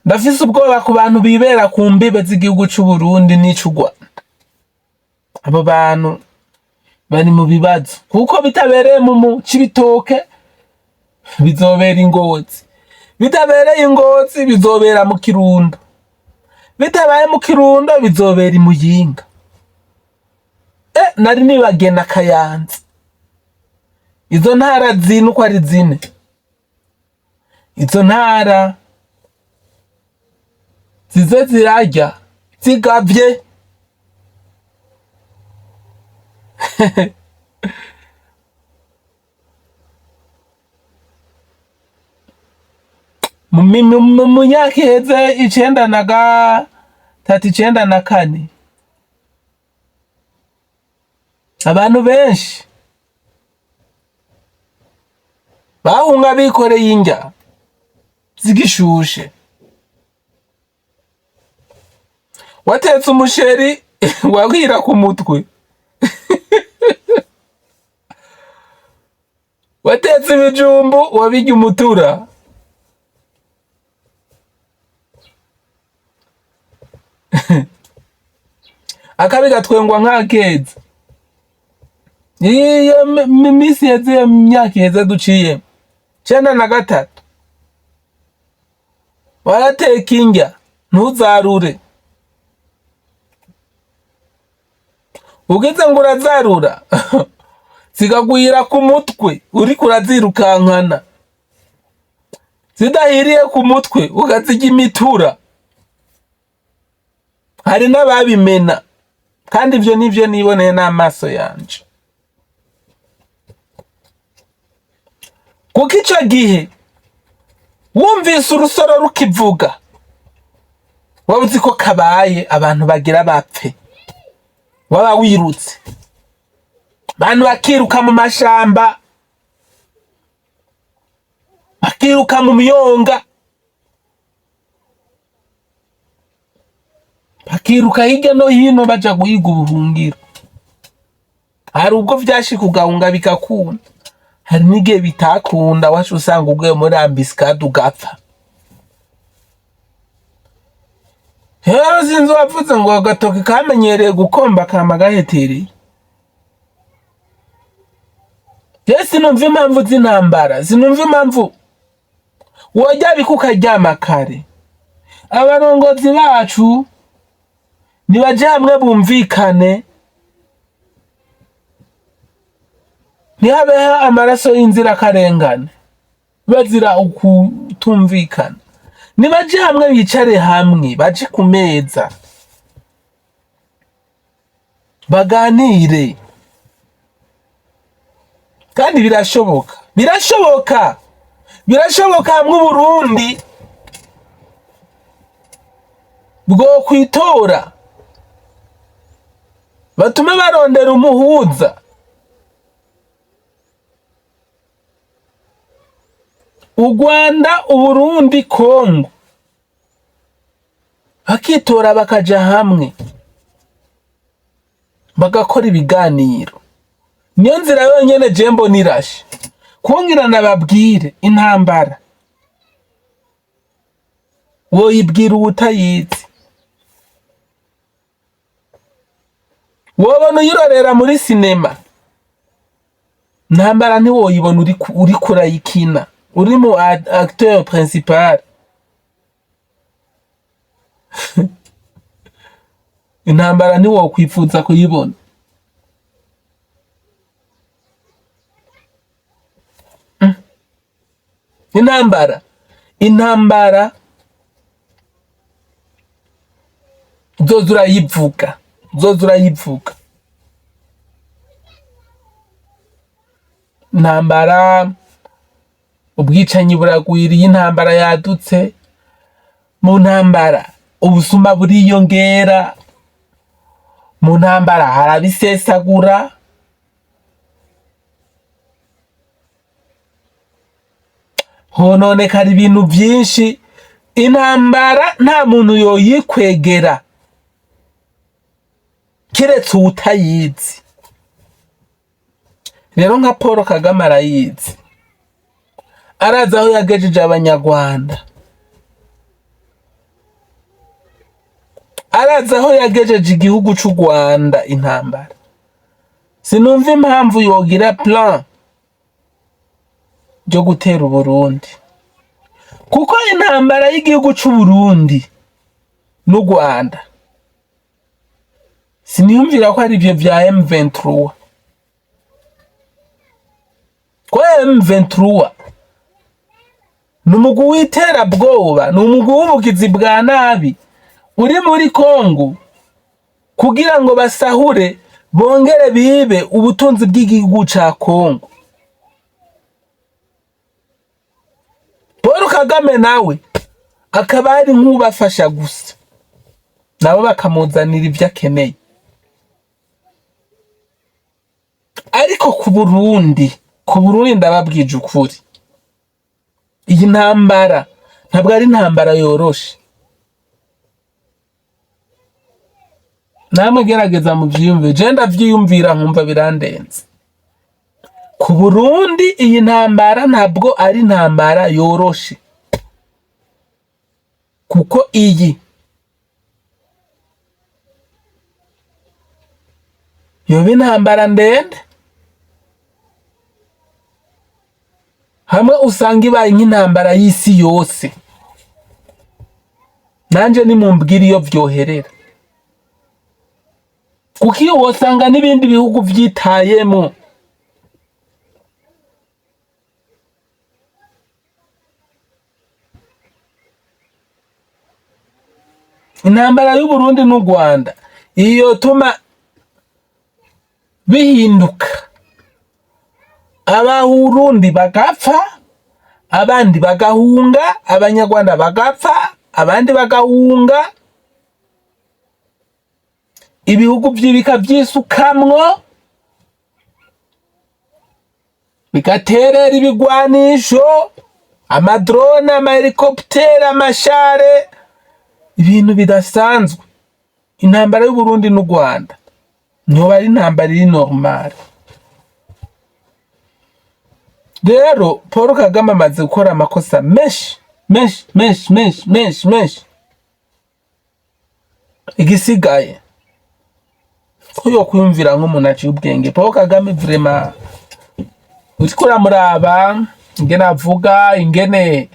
Ndafise ubwoba ku bantu bibera ku mbibe z'igihugu c'u Burundi n'ic'u Rwanda. Abo bantu bari mu bibazo, kuko bitabereye mu Cibitoke bizobera Ingozi, bitabereye Ingozi bizobera mu Kirundo, bitabaye mu Kirundo bizobera i Muyinga. Nari nibagiye na Kayanza. Izo ntara zine uko ari zine, izo ntara zize zirarya zigavye. Mu myaka iheze 1994 abantu benshi bahunga bikoreye indya zigishushe. Watetse umusheri wagwira ku mutwe, watetse ibijumbu wabirya umutura. Akabi gatwengwa nk'akeza. Iyo misi yeze myaka yeze duciye 93 warateka indya ntuzarure, ugeze ngo urazarura zigagwira ku mutwe uriko urazirukankana, zidahiriye ku mutwe ugazirya imitura. Hari n'ababimena, kandi ivyo nivyo niboneye n'amaso yanje. Kuko ico gihe wumvise urusoro rukivuga waba uzi ko kabaye abantu bagira bapfe, waba wirutse abantu bakiruka mu mashamba, bakiruka mu myonga, bakiruka hirya no hino baja guhiga ubuhungiro. Hari ubwo vyashika ugahunga bigakunda, hari n'igihe bitakunda wacu usanga uguye muri ambiscade ugapfa. Rero sinzi wavuze ngo agatoki kamenyereye gukomba kama gahetereye. Sinumva impamvu z'intambara, sinumva impamvu wojya bikukaryama kare. Abarongozi bacu nibaje hamwe bumvikane, ntihabeho amaraso y'inzirakarengane bazira ukutumvikana. Nibaje hamwe bicare hamwe, baje ku meza baganire, kandi birashoboka, birashoboka hamwe Burundi bwo kwitora batume barondera umuhuza. U Rwanda, Uburundi, Kongo bakitora bakaja hamwe bagakora ibiganiro. Niyo nzira yonyene jembo nirashe kungira nababwire intambara woyibwira ubutayizi, wobona uyirorera muri sinema. Intambara ntiwoyibona uri kurayikina, uri mu acteur principal. Intambara ntiwokwifuza kuyibona. Intambara uzoza urayivuga. Intambara, ubwicanyi buragwiriye, intambara yadutse. Mu ntambara ubusuma buriyongera, mu ntambara harabisesagura. Hononekara ibintu byinshi. Intambara nta muntu yoyikwegera kiretse utayizi. Rero nka Paul Kagame arayizi, arazi aho yagejeje abanyarwanda, arazi aho yagejeje igihugu cy'u Rwanda. Intambara sinumva impamvu yogira plan byo gutera Uburundi, kuko intambara y'igihugu cy'u Burundi n'u Rwanda siniyumvira ko ari ibyo bya M23. Ko M23 ni umugwi w'iterabwoba, ni umugwi w'ubugizi bwa nabi uri muri Kongo kugira ngo basahure bongere bibe ubutunzi bw'igihugu ca Kongo. Paul Kagame nawe akaba ari nk'ubafasha gusa, nabo bakamuzanira ibyo akeneye. Ariko ku Burundi ndababwije ukuri, iyi ntambara ntabwo ari intambara yoroshe. Namwe gerageza mu byiyumvire, je ndavyiyumvira nkumva birandenze. Ku Burundi iyi ntambara ntabwo ari intambara yoroshe, kuko iyi yoba intambara ndende, hamwe usanga ibaye nk'intambara y'isi yose. Nanje nimumbwira iyo vyoherera, kuko iyo wosanga n'ibindi bihugu vyitayemo. Intambara y'u Burundi n'u Rwanda iyo tuma bihinduka, Abarundi bagapfa, abandi bagahunga, Abanyarwanda bagapfa, abandi bagahunga. ibihugu vy'ibika vyisukamwo bigaterera ibigwanisho, amadrone, amahelikoptere, amashare, ibintu bidasanzwe. Intambara y'Uburundi n'u Rwanda nyoba ari intambara iri normal. Rero Paul Kagame amaze gukora amakosa menshi. Igisigaye ko yo kwiyumvira nk'umuntu aciye ubwenge. Paul Kagame vraiment uriko uramuraba ingene avuga, ingene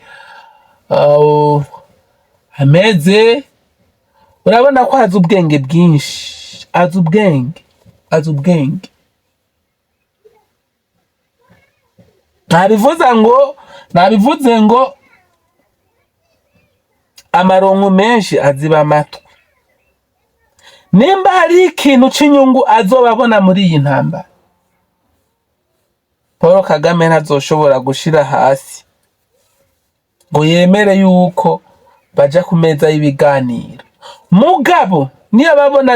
ameze, urabona ko azi ubwenge bwinshi, azi ubwenge. Nabivuze ngo amaronko menshi aziba amatwi. Nimba hari ikintu c'inyungu azobabona muri iyi ntambara, Paul Kagame ntazoshobora gushira hasi ngo yemere yuko baja ku meza y'ibiganiro. Mugabo niyo babona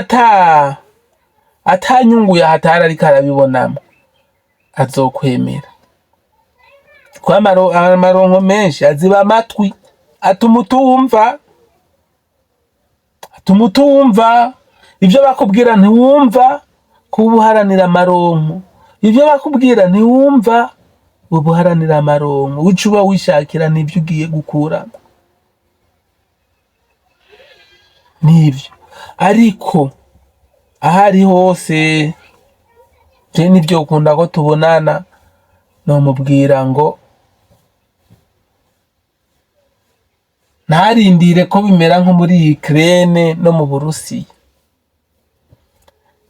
ata nyungu yahatara ariko arabibonamo, azokwemera. Kwa amaronko menshi aziba amatwi, atuma utumva, ivyo bakubwira ntiwumva, kuba uharanira amaronko. Ivyo bakubwira ntiwumva, uba uharanira amaronko. Uca uba wishakira n'ivyo ugiye gukuramo. Nivyo. Ariko ahari hose je nivyo ukunda ko tubonana, nomubwira ngo ntarindire ko bimera nko muri Ukraine no mu Burusiya.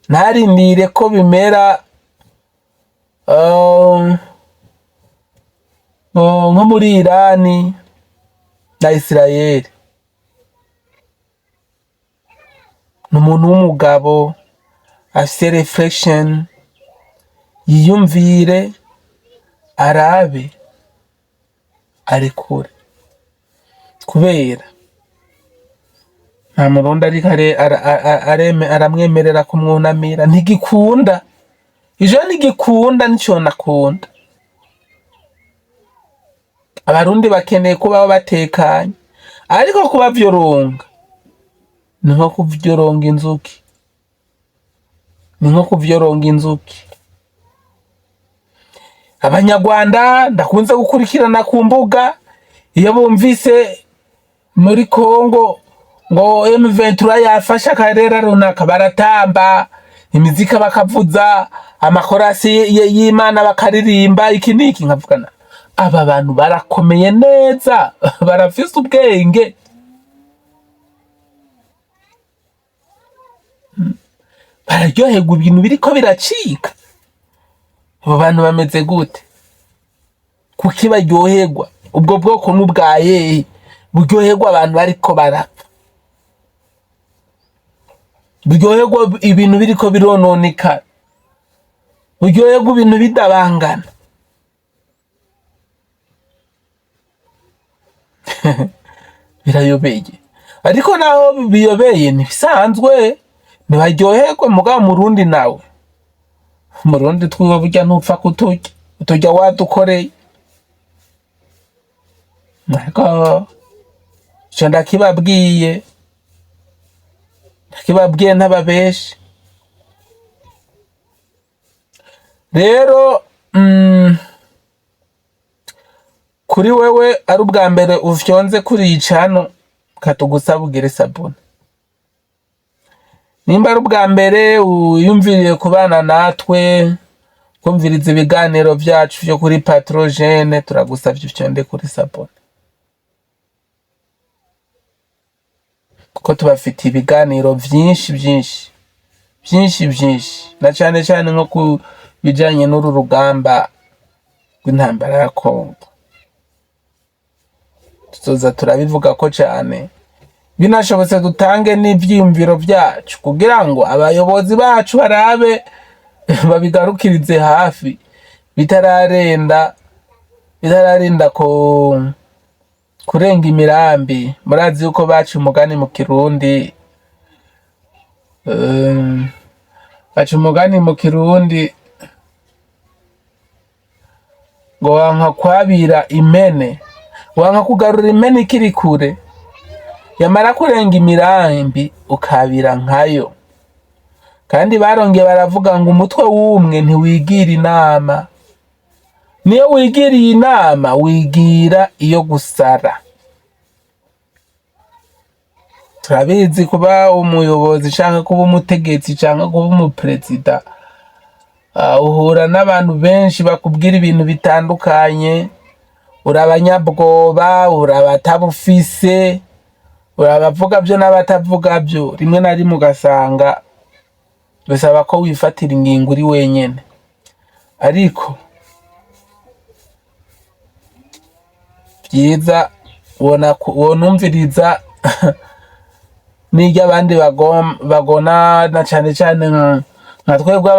Ntarindire ko bimera nko muri Irani na Israel. N'umuntu w'umugabo afise reflection, yiyumvire, arabe, arekure. Kubera nta murundi ariko aramwemerera kumwunamira. Ntigikunda, ijo ntigikunda, nico nakunda. Abarundi bakeneye kubaho batekanye, ariko kubavyoronga ni nko kuvyoronga inzuki. Abanyarwanda ndakunze gukurikirana ku mbuga, iyo bumvise muri Kongo ngo M23 yafashe akarere runaka, baratamba, imizika bakavuza, amakorasi y'Imana bakaririmba, iki niki. Nkavugana aba bantu barakomeye neza, barafise ubwenge. Bararyoherwa ibintu biriko biracika. Abo bantu bameze gute? Kuki baryoherwa? Ubwo bwoko n'ubwaye buryoherwa abantu bariko barapfa, buryoherwa ibintu biriko birononekara, buryoherwa ibintu bidabangana. Birayobeye. Ariko naho biyobeye ntibisanzwe, ntibaryoherwa. Mugabo Murundi nawe, Murundi twiwe burya ntupfa kuturya wadukoreye. Mariko ico ndakibabwiye ntababeshe. Rero kuri wewe ari ubwa mbere ufyonze kuri iyi cano, katugusaba ugire sabune. Nimba ari ubwa mbere uyumviriye kubana natwe, kumviriza ibiganiro vyacu vyo kuri Patrogene, turagusavye ufyonde kuri sabune, kuko tubafitiye ibiganiro vyinshi, na cane cane nko ku bijanye n'uru rugamba rw'intambara ya Kongo. Tuzoza turabivuga ko cane, binashobotse dutange n'ivyiyumviro vyacu kugira ngo abayobozi bacu barabe babigarukirize hafi, bitararinda kurenga imirambi. Murazi yuko bacu umugani mu Kirundi baca umugani mu kirundi ngo wanka kwabira impene, wanka kugarura impene ikiri kure, yamara kurenga imirambi ukabira nkayo. Kandi barongeye baravuga ngo umutwe w'umwe ntiwigira inama, niyo wigiriye inama wigira iyo gusara. Turabizi kuba umuyobozi canke kuba umutegetsi canke kuba umuperezida, uhura n'abantu benshi bakubwira ibintu bitandukanye, urabanyabwoba, urabatabufise, urabavuga byo n'abatavuga byo. Rimwe na rimwe ugasanga bisaba ko wifatira ingingo uri wenyene, ariko byiza wonumviriza n'iryo abandi bagona, na cane cane nka twebwe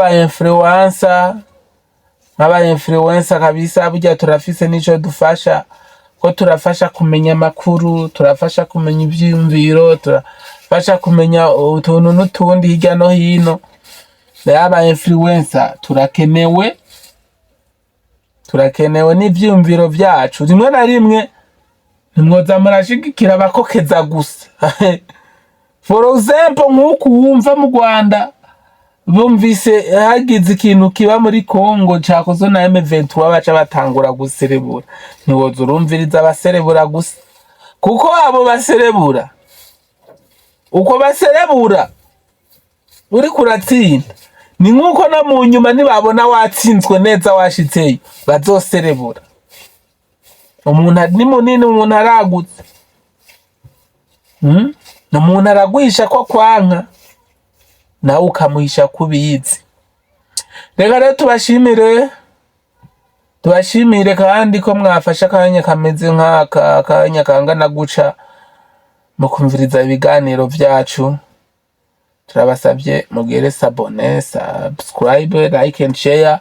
nk'aba-influencer kabisa. Burya turafise n'ico dufasha, ko turafasha kumenya amakuru, turafasha kumenya ivyiyumviro, turafasha kumenya utuntu n'utundi hirya no hino. Aba-influencer turakenewe n'ivyiyumviro vyacu. Rimwe na rimwe ntimwoza murashigikira abakokeza gusa. For example, nk'uku wumva mu Rwanda bumvise hagize ikintu kiba muri Congo cakozwe na M23 baca batangura guserebura, ntiwoza urumviriza abaserebura gusa, kuko abo baserebura, uko baserebura uri kuratsinda, ni nk'uko no mu nyuma nibabona watsinzwe neza washitseyo bazoserebura. Umuntu ni munini, umuntu aragutse, umuntu aragwisha ko kwanka, nawe ukamuhisha kubizi. Reka rero tubashimire kandi ko mwafasha akanya kameze nk'aka, akanya kangana guca mu kumviriza ibiganiro vyacu. Turabasabye mugire sabone, subscribe, like and share.